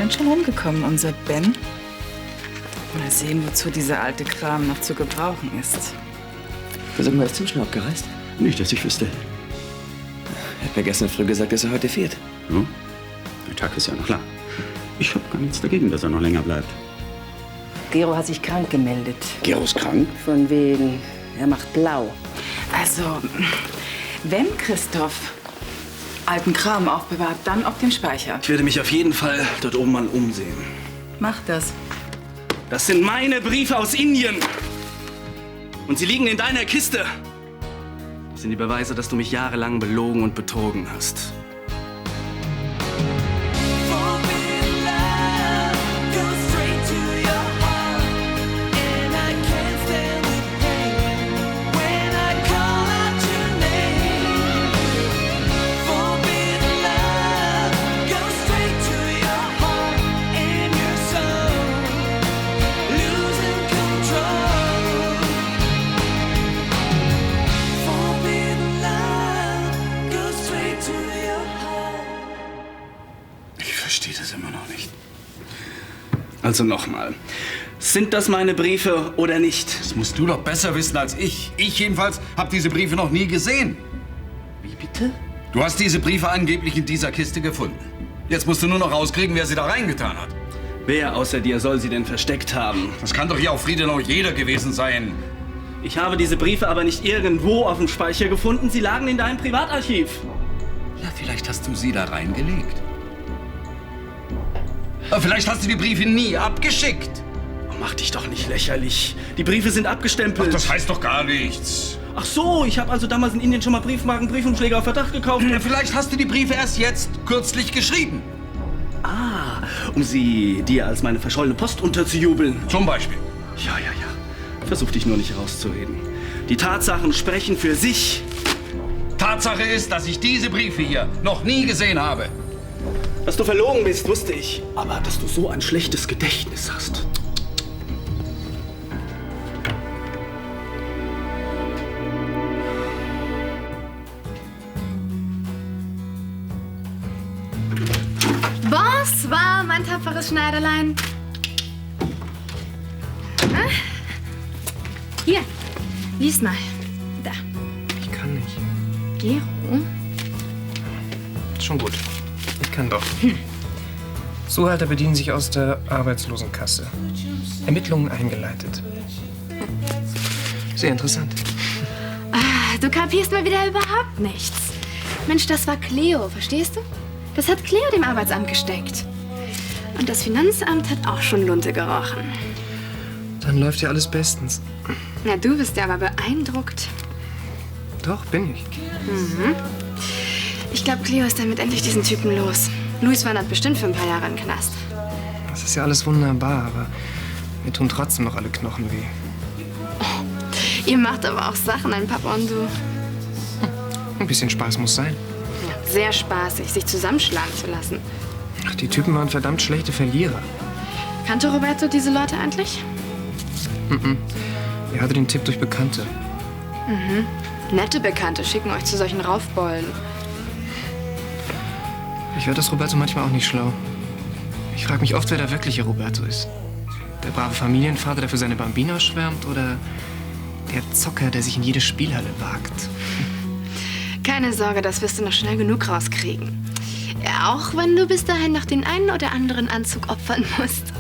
denn schon rumgekommen, unser Ben? Mal sehen, wozu dieser alte Kram noch zu gebrauchen ist. Sag mal, ist Tim abgereist? Nicht, dass ich wüsste. Er hat mir gestern früh gesagt, dass er heute fährt. Hm? Der Tag ist ja noch lang. Ich habe gar nichts dagegen, dass er noch länger bleibt. Gero hat sich krank gemeldet. Gero ist krank? Von wegen, er macht blau. Also, wenn Christoph alten Kram aufbewahrt, dann auf dem Speicher. Ich werde mich auf jeden Fall dort oben mal umsehen. Mach das. Das sind meine Briefe aus Indien. Und sie liegen in deiner Kiste. Das sind die Beweise, dass du mich jahrelang belogen und betrogen hast. Also nochmal. Sind das meine Briefe oder nicht? Das musst du doch besser wissen als ich. Ich jedenfalls habe diese Briefe noch nie gesehen. Wie bitte? Du hast diese Briefe angeblich in dieser Kiste gefunden. Jetzt musst du nur noch rauskriegen, wer sie da reingetan hat. Wer außer dir soll sie denn versteckt haben? Das kann doch hier auf Friedenau jeder gewesen sein. Ich habe diese Briefe aber nicht irgendwo auf dem Speicher gefunden. Sie lagen in deinem Privatarchiv. Ja, vielleicht hast du sie da reingelegt. Aber vielleicht hast du die Briefe nie abgeschickt. Oh, mach dich doch nicht lächerlich. Die Briefe sind abgestempelt. Ach, das heißt doch gar nichts. Ach so, ich habe also damals in Indien schon mal Briefmarken, Briefumschläge auf Verdacht gekauft. Ja, vielleicht hast du die Briefe erst jetzt kürzlich geschrieben. Ah, um sie dir als meine verschollene Post unterzujubeln. Zum Beispiel. Ja. Versuch dich nur nicht rauszureden. Die Tatsachen sprechen für sich. Tatsache ist, dass ich diese Briefe hier noch nie gesehen habe. Dass du verlogen bist, wusste ich. Aber dass du so ein schlechtes Gedächtnis hast. Bonsoir, mein tapferes Schneiderlein. Na? Hier, lies mal. Da. Ich kann nicht. Gero? Schon gut. Ich kann doch. Zuhälter bedienen sich aus der Arbeitslosenkasse. Ermittlungen eingeleitet. Sehr interessant. Ah, du kapierst mal wieder überhaupt nichts. Mensch, das war Cleo, verstehst du? Das hat Cleo dem Arbeitsamt gesteckt. Und das Finanzamt hat auch schon Lunte gerochen. Dann läuft ja alles bestens. Na, du bist ja aber beeindruckt. Doch, bin ich. Ich glaube, Cleo ist damit endlich diesen Typen los. Luis wandert bestimmt für ein paar Jahre in den Knast. Das ist ja alles wunderbar, aber mir tun trotzdem noch alle Knochen weh. Ihr macht aber auch Sachen, ein Papa und du. Ein bisschen Spaß muss sein. Ja, sehr spaßig, sich zusammenschlagen zu lassen. Ach, die Typen waren verdammt schlechte Verlierer. Kannte Roberto diese Leute eigentlich? Er hatte den Tipp durch Bekannte. Nette Bekannte schicken euch zu solchen Raufbollen. Ich höre das Roberto manchmal auch nicht schlau. Ich frage mich oft, wer der wirkliche Roberto ist. Der brave Familienvater, der für seine Bambina schwärmt, oder der Zocker, der sich in jede Spielhalle wagt. Keine Sorge, das wirst du noch schnell genug rauskriegen. Ja, auch wenn du bis dahin noch den einen oder anderen Anzug opfern musst.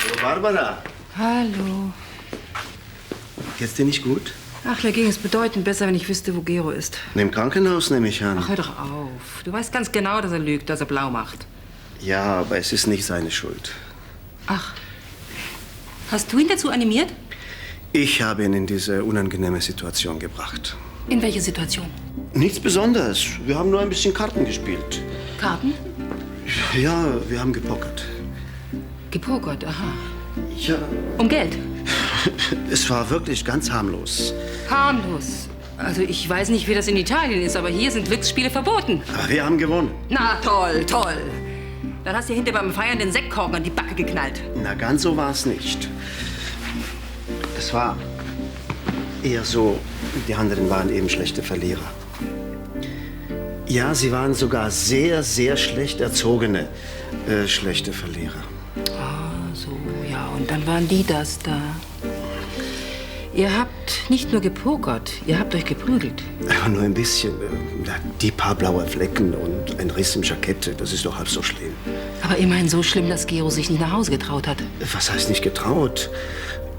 Hallo Barbara, Hallo. geht's dir nicht gut? Ach, da ging es bedeutend besser, wenn ich wüsste, wo Gero ist. Im Krankenhaus nehme ich an. Ach, hör doch auf. Du weißt ganz genau, dass er lügt, dass er blau macht. Ja, aber es ist nicht seine Schuld. Ach. Hast du ihn dazu animiert? Ich habe ihn in diese unangenehme Situation gebracht. In welche Situation? Nichts Besonderes. Wir haben nur ein bisschen Karten gespielt. Karten? Ja, wir haben gepokert. Gepokert, aha. Ja, Um Geld? es war wirklich ganz harmlos. Harmlos. Also ich weiß nicht, wie das in Italien ist, aber hier sind Glücksspiele verboten. Aber wir haben gewonnen. Na toll, toll. Dann hast du hinter beim Feiern den Sektkorken an die Backe geknallt. Na, ganz so war es nicht. Es war Eher so, die anderen waren eben schlechte Verlierer. Ja, sie waren sogar sehr, sehr schlecht erzogene, schlechte Verlierer. Ah, so, ja, und dann waren die das da. Ihr habt nicht nur gepokert, ihr habt euch geprügelt. Aber nur ein bisschen. Die paar blaue Flecken und ein Riss im Jackett, das ist doch halb so schlimm. Aber immerhin so schlimm, dass Gero sich nicht nach Hause getraut hat. Was heißt nicht getraut?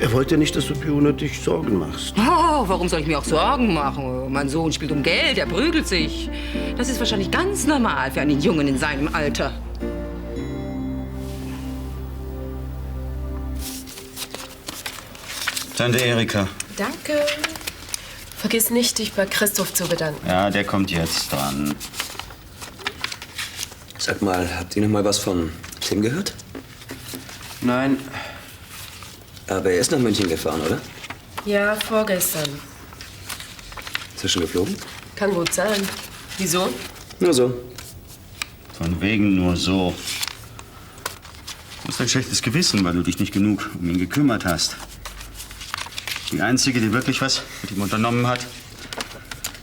Er wollte nicht, dass du für unnötig Sorgen machst. Oh, warum soll ich mir auch Sorgen machen? Mein Sohn spielt um Geld, er prügelt sich. Das ist wahrscheinlich ganz normal für einen Jungen in seinem Alter. Tante Erika. Danke. Vergiss nicht, dich bei Christoph zu bedanken. Ja, der kommt jetzt dran. Sag mal, habt ihr noch mal was von Tim gehört? Nein. Aber er ist nach München gefahren, oder? Ja, vorgestern. Zwischengeflogen? Kann gut sein. Wieso? Nur so. Von wegen nur so. Du hast ein schlechtes Gewissen, weil du dich nicht genug um ihn gekümmert hast. Die Einzige, die wirklich was mit ihm unternommen hat,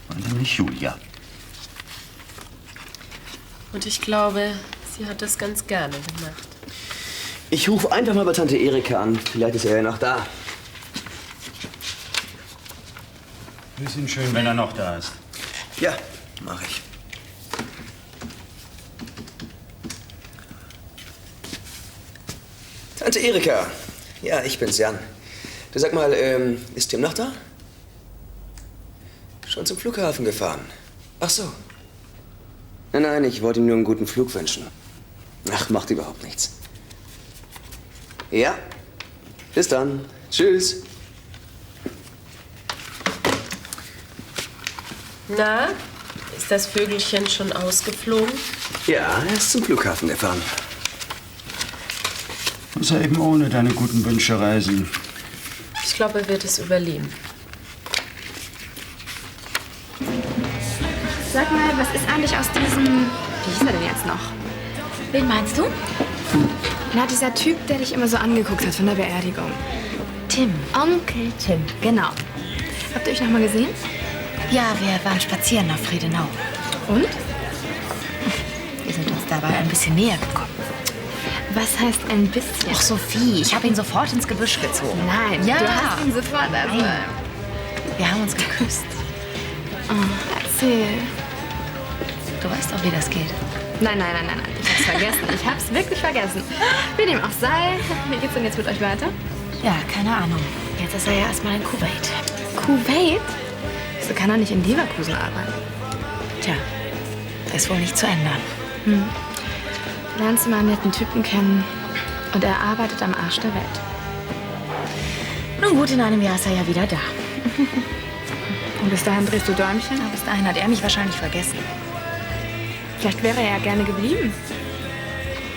war nämlich Julia. Und ich glaube, sie hat das ganz gerne gemacht. Ich rufe einfach mal bei Tante Erika an. Vielleicht ist er ja noch da. Bisschen schön, wenn er noch da ist. Ja, mach ich. Tante Erika. Ja, ich bin's, Jan. Du, sag mal, ist Tim noch da? Schon zum Flughafen gefahren. Ach so. Nein, nein, ich wollte ihm nur einen guten Flug wünschen. Ach, macht überhaupt nichts. Ja, bis dann. Tschüss. Na, ist das Vögelchen schon ausgeflogen? Ja, er ist zum Flughafen gefahren. Muss er eben ohne deine guten Wünsche reisen. Ich glaube, er wird es überleben. Sag mal, was ist eigentlich aus diesem... Wie hieß er denn jetzt noch? Wen meinst du? Na, dieser Typ, der dich immer so angeguckt hat von der Beerdigung. Tim. Onkel Tim, genau. Habt ihr euch noch mal gesehen? Ja, wir waren spazieren auf Friedenau. Und? Wir sind uns dabei ein bisschen näher gekommen. Was heißt ein bisschen? Ach, Sophie, ich habe ihn sofort ins Gebüsch gezogen. Nein, Ja. du hast ihn sofort... Also, Nein. Wir haben uns geküsst. oh, erzähl. Du weißt doch, wie das geht. Nein. Ich hab's vergessen. Ich hab's wirklich vergessen. Wie dem auch sei. Wie geht's denn jetzt mit euch weiter? Ja, keine Ahnung. Jetzt ist er ja erstmal in Kuwait. Kuwait? Wieso kann er nicht in Leverkusen arbeiten? Tja, ist wohl nicht zu ändern. Du lernst mal einen netten Typen kennen und er arbeitet am Arsch der Welt. Nun gut, in einem Jahr ist er ja wieder da. Und bis dahin drehst du Däumchen? Aber bis dahin hat er mich wahrscheinlich vergessen. Vielleicht wäre er ja gerne geblieben.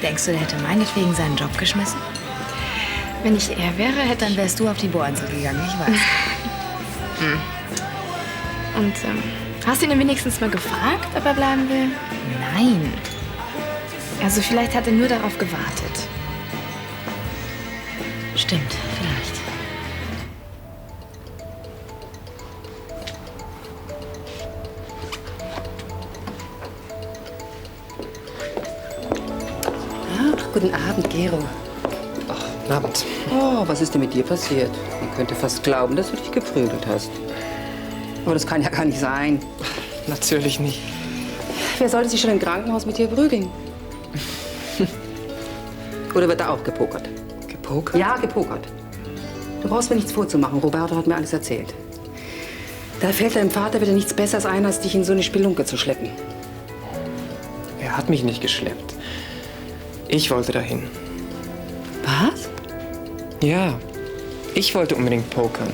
Denkst du, der hätte meinetwegen seinen Job geschmissen? Wenn ich er wäre, hätte Dann wärst du auf die Bohrinsel gegangen, ich weiß. Und hast du ihn denn wenigstens mal gefragt, ob er bleiben will? Nein. Also vielleicht hat er nur darauf gewartet. Stimmt, vielleicht. Ach, guten Abend, Gero. Guten Abend. Oh, was ist denn mit dir passiert? Man könnte fast glauben, dass du dich geprügelt hast. Aber das kann ja gar nicht sein. Natürlich nicht. Wer sollte sich schon im Krankenhaus mit dir prügeln? Oder wird da auch gepokert? Gepokert? Ja, gepokert. Du brauchst mir nichts vorzumachen. Roberto hat mir alles erzählt. Da fällt deinem Vater wieder nichts Besseres ein, als dich in so eine Spelunke zu schleppen. Er hat mich nicht geschleppt. Ich wollte dahin. Was? Ja, ich wollte unbedingt pokern.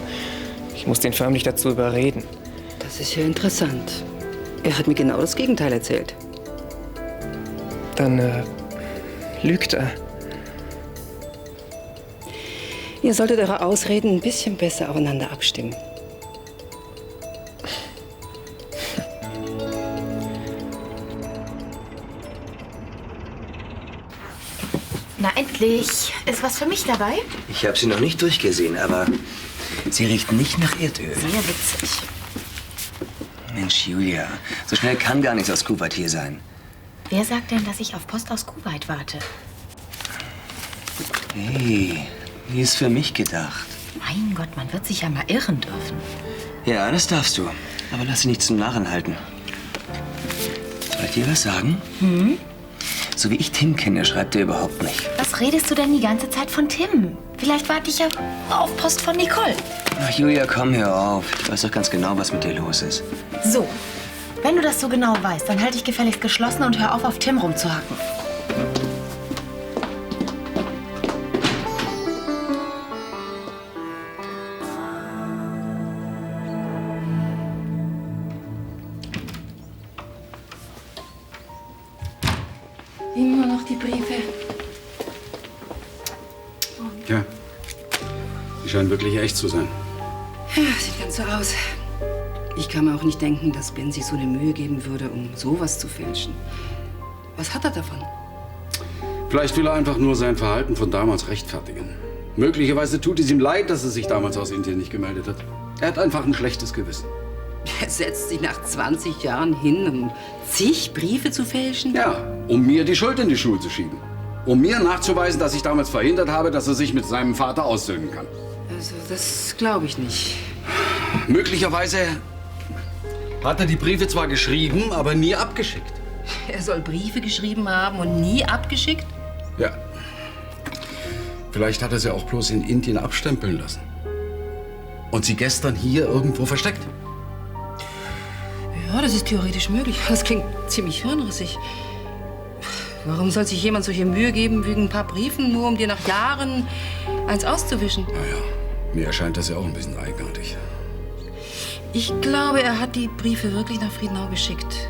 Ich musste ihn förmlich dazu überreden. Das ist ja interessant. Er hat mir genau das Gegenteil erzählt. Dann lügt er. Ihr solltet eure Ausreden ein bisschen besser aufeinander abstimmen. Na, endlich endlich. Ist was für mich dabei? Ich habe sie noch nicht durchgesehen, aber sie riecht nicht nach Erdöl. Sehr witzig. Mensch, Julia, so schnell kann gar nichts aus Kuwait hier sein. Wer sagt denn, dass ich auf Post aus Kuwait warte? Hey, die ist für mich gedacht. Mein Gott, man wird sich ja mal irren dürfen. Ja, das darfst du. Aber lass dich nicht zum Narren halten. Soll ich dir was sagen? So wie ich Tim kenne, schreibt er überhaupt nicht. Was redest du denn die ganze Zeit von Tim? Vielleicht warte ich ja auf Post von Nicole. Ach, Julia, komm, hör auf. Ich weiß doch ganz genau, was mit dir los ist. So, wenn du das so genau weißt, dann halte ich gefälligst geschlossen und hör auf Tim rumzuhacken. Immer noch die Briefe. Ja. Die scheinen wirklich echt zu sein. Ja, sieht ganz so aus. Ich kann mir auch nicht denken, dass Ben sich so eine Mühe geben würde, um sowas zu fälschen. Was hat er davon? Vielleicht will er einfach nur sein Verhalten von damals rechtfertigen. Möglicherweise tut es ihm leid, dass er sich damals aus Indien nicht gemeldet hat. Er hat einfach ein schlechtes Gewissen. Er setzt sich nach 20 Jahren hin, um zig Briefe zu fälschen? Ja, um mir die Schuld in die Schuhe zu schieben. Um mir nachzuweisen, dass ich damals verhindert habe, dass er sich mit seinem Vater aussöhnen kann. Also, das glaube ich nicht. Möglicherweise hat er die Briefe zwar geschrieben, aber nie abgeschickt. Er soll Briefe geschrieben haben und nie abgeschickt? Ja. Vielleicht hat er sie auch bloß in Indien abstempeln lassen. Und sie gestern hier irgendwo versteckt. Ja, das ist theoretisch möglich. Das klingt ziemlich hirnrissig. Warum soll sich jemand solche Mühe geben wegen ein paar Briefen, nur um dir nach Jahren eins auszuwischen? Naja, mir erscheint das ja auch ein bisschen eigenartig. Ich glaube, er hat die Briefe wirklich nach Friedenau geschickt.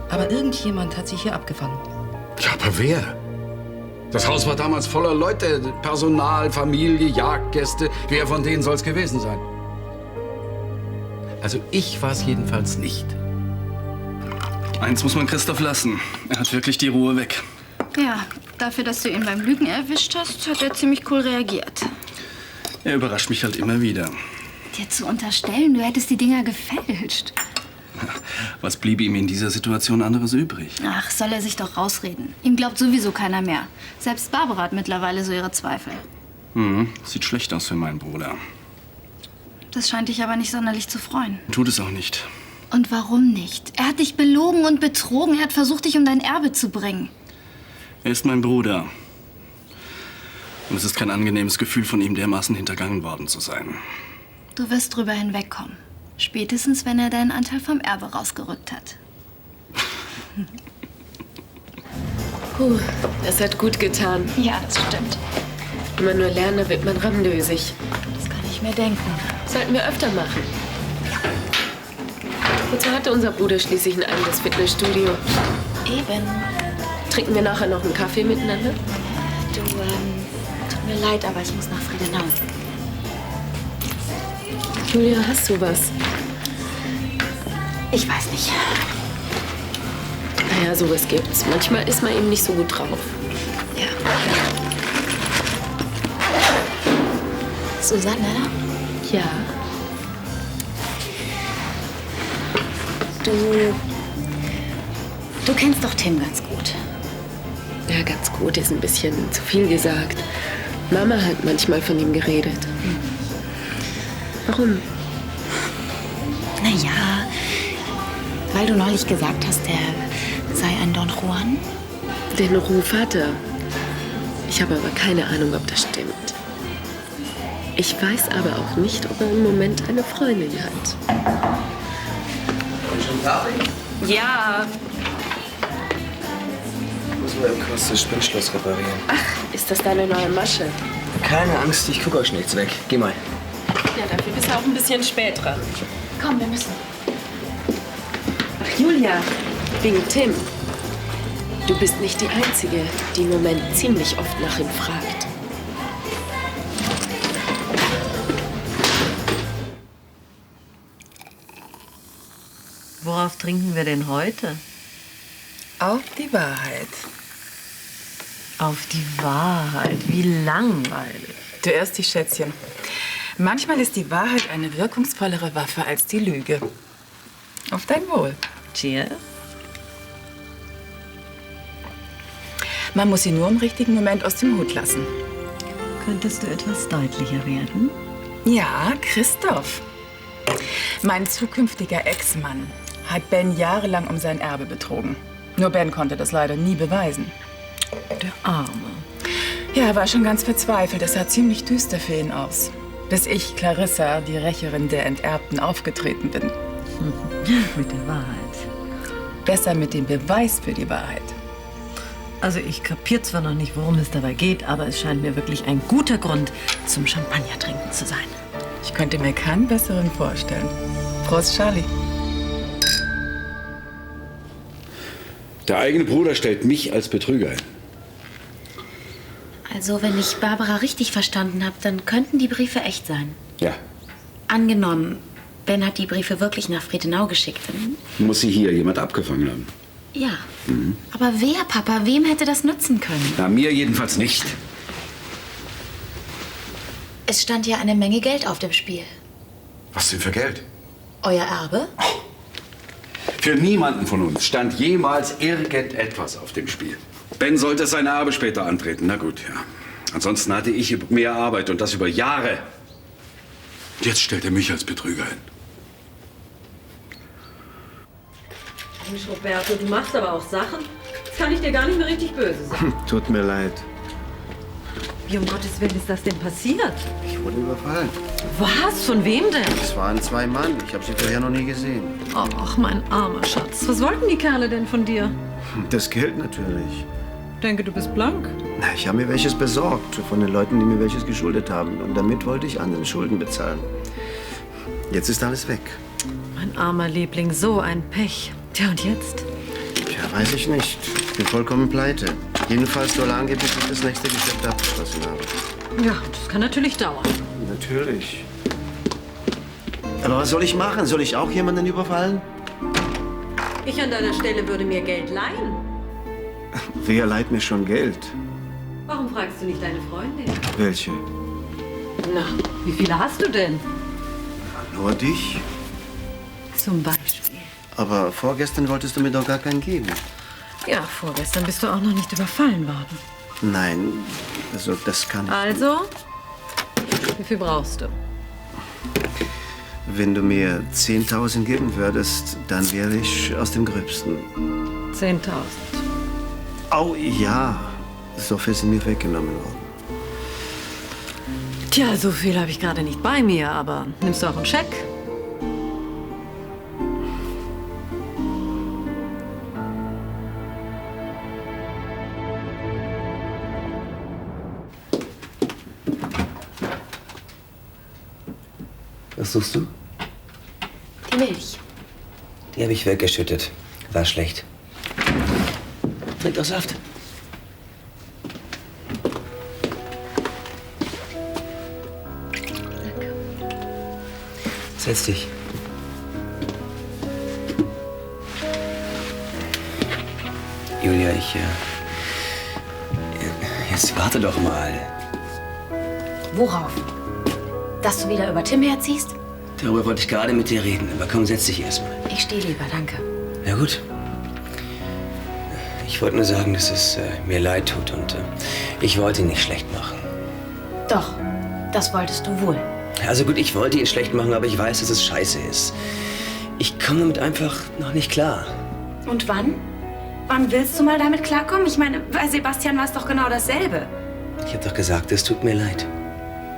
Aber irgendjemand hat sich hier abgefangen. Ja, aber wer? Das Haus war damals voller Leute. Personal, Familie, Jagdgäste. Wer von denen soll es gewesen sein? Also ich war es jedenfalls nicht. Eins muss man Christoph lassen. Er hat wirklich die Ruhe weg. Ja, dafür, dass du ihn beim Lügen erwischt hast, hat er ziemlich cool reagiert. Er überrascht mich halt immer wieder. Dir zu unterstellen, du hättest die Dinger gefälscht. Was blieb ihm in dieser Situation anderes übrig? Ach, soll er sich doch rausreden. Ihm glaubt sowieso keiner mehr. Selbst Barbara hat mittlerweile so ihre Zweifel. Sieht schlecht aus für meinen Bruder. Das scheint dich aber nicht sonderlich zu freuen. Tut es auch nicht. Und warum nicht? Er hat dich belogen und betrogen. Er hat versucht, dich um dein Erbe zu bringen. Er ist mein Bruder. Und es ist kein angenehmes Gefühl, von ihm dermaßen hintergangen worden zu sein. Du wirst drüber hinwegkommen. Spätestens, wenn er deinen Anteil vom Erbe rausgerückt hat. Puh, das hat gut getan. Ja, das stimmt. Wenn man nur lernt, dann wird man ramdösig. Das kann ich mir denken. Sollten wir öfter machen. Wozu hatte unser Bruder schließlich ein eigenes Fitnessstudio? Eben. Trinken wir nachher noch einen Kaffee miteinander? Du, tut mir leid, aber ich muss nach Friedenau. Julia, hast du was? Ich weiß nicht. Naja, sowas gibt's. Manchmal ist man eben nicht so gut drauf. Ja. Susanne? Ja. Du kennst doch Tim ganz gut. Ja, ganz gut ist ein bisschen zu viel gesagt. Mama hat manchmal von ihm geredet. Warum? Naja, weil du neulich gesagt hast, er sei ein Don Juan. Den Ruf hat er. Ich habe aber keine Ahnung, ob das stimmt. Ich weiß aber auch nicht, ob er im Moment eine Freundin hat. Und schon fertig? Ja. Ich muss mal im Kurs das Spinnschloss reparieren. Ach, ist das deine neue Masche? Keine Angst, ich gucke euch nichts weg. Geh mal. Ja, dafür bist du auch ein bisschen spät dran. Komm, wir müssen. Ach, Julia, wegen Tim. Du bist nicht die Einzige, die im Moment ziemlich oft nach ihm fragt. Worauf trinken wir denn heute? Auf die Wahrheit. auf die Wahrheit. Wie langweilig. Du irrst dich, Schätzchen. Manchmal ist die Wahrheit eine wirkungsvollere Waffe als die Lüge. Auf dein Wohl. Cheers. Man muss sie nur im richtigen Moment aus dem Hut lassen. Könntest du etwas deutlicher werden? Ja, Christoph. Mein zukünftiger Ex-Mann hat Ben jahrelang um sein Erbe betrogen. Nur Ben konnte das leider nie beweisen. Der Arme. Ja, er war schon ganz verzweifelt. Es sah ziemlich düster für ihn aus. Bis ich, Clarissa, die Rächerin der Enterbten, aufgetreten bin. Mit der Wahrheit. Besser mit dem Beweis für die Wahrheit. Also ich kapiere zwar noch nicht, worum es dabei geht, aber es scheint mir wirklich ein guter Grund zum Champagner-Trinken zu sein. Ich könnte mir keinen besseren vorstellen. Prost, Charlie. Der eigene Bruder stellt mich als Betrüger ein. Also, wenn ich Barbara richtig verstanden habe, dann könnten die Briefe echt sein. Ja. Angenommen, Ben hat die Briefe wirklich nach Friedenau geschickt. Dann Muss sie hier jemand abgefangen haben. ja. Aber wer, Papa? Wem hätte das nützen können? Na, mir jedenfalls nicht. Es stand ja eine Menge Geld auf dem Spiel. Was denn für Geld? Euer Erbe? Für niemanden von uns stand jemals irgendetwas auf dem Spiel. Ben sollte sein Erbe später antreten. Na gut, ja. Ansonsten hatte ich mehr Arbeit und das über Jahre. Jetzt stellt er mich als Betrüger hin. Mensch, Roberto, du machst aber auch Sachen. Das kann ich dir gar nicht mehr richtig böse sein. Tut mir leid. Wie um Gottes Willen ist das denn passiert? Ich wurde überfallen. Was? Von wem denn? Es waren 2 Mann. Ich habe sie vorher noch nie gesehen. Ach, mein armer Schatz. Was wollten die Kerle denn von dir? Das Geld natürlich. Ich denke, du bist blank. Na, ich habe mir welches besorgt von den Leuten, die mir welches geschuldet haben. Und damit wollte ich anderen Schulden bezahlen. Jetzt ist alles weg. Mein armer Liebling, so ein Pech. Tja, und jetzt? Tja, weiß ich nicht. Ich bin vollkommen pleite. Jedenfalls so lange, bis ich das nächste Geschäft abgeschlossen habe. Ja, das kann natürlich dauern. Natürlich. Aber was soll ich machen? Soll ich auch jemanden überfallen? Ich an deiner Stelle würde mir Geld leihen. Wer leiht mir schon Geld? Warum fragst du nicht deine Freundin? Welche? Na, wie viele hast du denn? Nur dich? Zum Beispiel. Aber vorgestern wolltest du mir doch gar keinen geben. Ja, vorgestern bist du auch noch nicht überfallen worden. Nein, also das kann ich nicht. Also, wie viel brauchst du? Wenn du mir 10.000 geben würdest, dann wäre ich aus dem Gröbsten. 10.000. Au, ja. So viel sind mir weggenommen worden. Tja, so viel habe ich gerade nicht bei mir, aber nimmst du auch einen Scheck? Was suchst du? Die Milch. Die habe ich weggeschüttet. War schlecht. Trink doch Saft. Setz dich. Julia, jetzt warte doch mal. Worauf? Dass du wieder über Tim herziehst? Darüber wollte ich gerade mit dir reden. Aber komm, setz dich erst mal. Ich stehe lieber, danke. Na gut. Ich wollte nur sagen, dass es mir leid tut und ich wollte ihn nicht schlecht machen. Doch, das wolltest du wohl. Also gut, ich wollte ihn schlecht machen, aber ich weiß, dass es scheiße ist. Ich komme damit einfach noch nicht klar. Und wann? Wann willst du mal damit klarkommen? Ich meine, bei Sebastian war es doch genau dasselbe. Ich habe doch gesagt, es tut mir leid.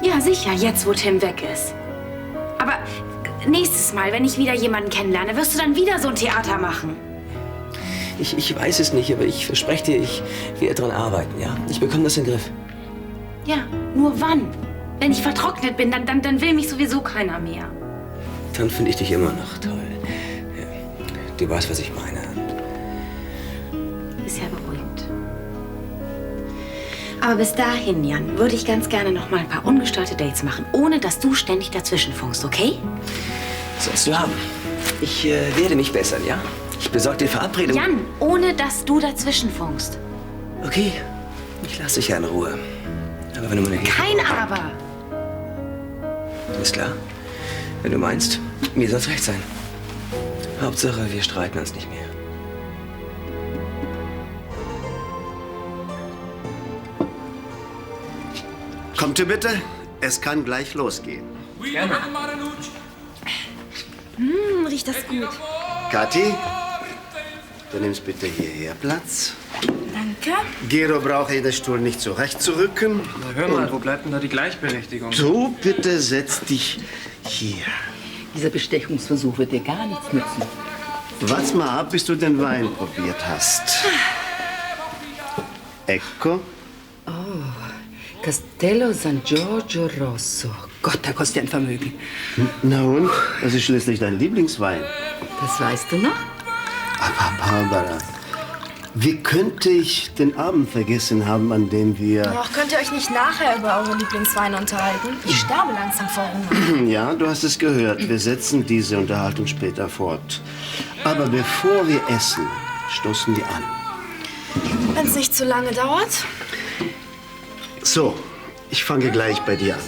Ja, sicher, jetzt wo Tim weg ist. Aber nächstes Mal, wenn ich wieder jemanden kennenlerne, wirst du dann wieder so ein Theater machen. Ich weiß es nicht, aber ich verspreche dir, ich werde dran arbeiten, ja? Ich bekomme das in den Griff. Ja, nur wann? Wenn ich vertrocknet bin, dann will mich sowieso keiner mehr. Dann finde ich dich immer noch toll. Ja, du weißt, was ich meine. Ist ja beruhigend. Aber bis dahin, Jan, würde ich ganz gerne noch mal ein paar ungestörte Dates machen, ohne dass du ständig dazwischenfunkst, okay? Sollst du haben. Ich werde mich bessern, ja? Ich besorge dir Verabredung. Jan, ohne dass du dazwischenfunkst. Okay, Ich lasse dich ja in Ruhe. Aber wenn du meine Hilfe... Kein Aber. Ist klar? Wenn du meinst, mir soll's recht sein. Hauptsache, wir streiten uns nicht mehr. Kommt ihr bitte? Es kann gleich losgehen. Gerne. Riecht das gut. Kathi, du nimmst bitte hierher Platz. Danke. Gero braucht den Stuhl nicht zurechtzurücken. Na, hör mal, wo bleibt denn da die Gleichberechtigung? Du bitte setz dich hier. Dieser Bestechungsversuch wird dir gar nichts nützen. Warte mal ab, bis du den Wein probiert hast. Ecco. Oh, Castello San Giorgio Rosso. Gott, der kostet ja ein Vermögen. Na und? Das ist schließlich dein Lieblingswein. Das weißt du noch? Aber Barbara, wie könnte ich den Abend vergessen haben, an dem wir... Och, könnt ihr euch nicht nachher über eure Lieblingsweine unterhalten? Ich sterbe langsam vor Hunger. Ja, du hast es gehört. Wir setzen diese Unterhaltung später fort. Aber bevor wir essen, stoßen wir an. Wenn es nicht zu lange dauert. So, ich fange gleich bei dir an.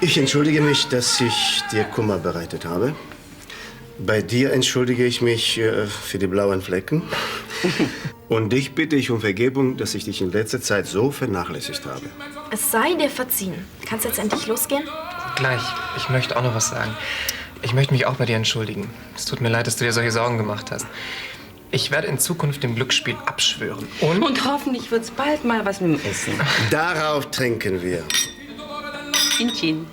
Ich entschuldige mich, dass ich dir Kummer bereitet habe. Bei dir entschuldige ich mich für die blauen Flecken. Und dich bitte ich um Vergebung, dass ich dich in letzter Zeit so vernachlässigt habe. Es sei dir verziehen. Kannst jetzt endlich losgehen? Gleich. Ich möchte auch noch was sagen. Ich möchte mich auch bei dir entschuldigen. Es tut mir leid, dass du dir solche Sorgen gemacht hast. Ich werde in Zukunft dem Glücksspiel abschwören. Und hoffentlich wird's bald mal was mit dem Essen. Darauf trinken wir. Chin Chin.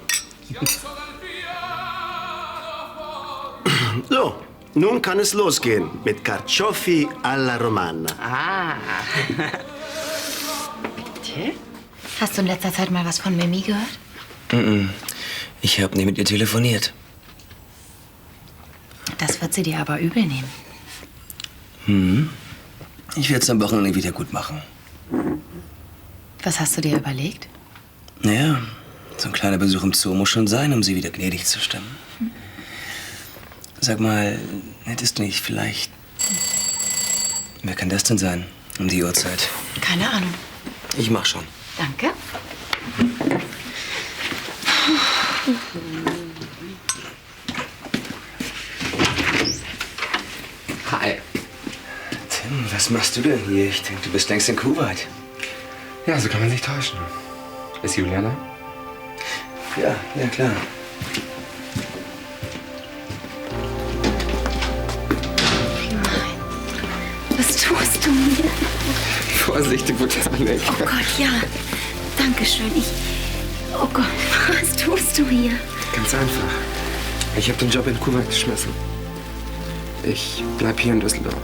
So, nun kann es losgehen mit Carciofi alla Romana. Ah. Bitte? Hast du in letzter Zeit mal was von Mimi gehört? Ich habe nie mit ihr telefoniert. Das wird sie dir aber übel nehmen. Ich werde es am Wochenende wieder gut machen. Was hast du dir überlegt? Naja, so ein kleiner Besuch im Zoo muss schon sein, um sie wieder gnädig zu stimmen. Sag mal, hättest du nicht vielleicht... Wer kann das denn sein, um die Uhrzeit? Keine Ahnung. Ich mach schon. Danke. Hi. Tim, was machst du denn hier? Ich denke, du bist längst in Kuwait. Ja, so kann man sich täuschen. Ist Juliana? Ja, klar. Was tust du mir? Vorsicht, die Botanik. Oh Gott, ja. Dankeschön. Oh Gott, was tust du hier? Ganz einfach. Ich habe den Job in Kuwait geschmissen. Ich bleib hier in Düsseldorf.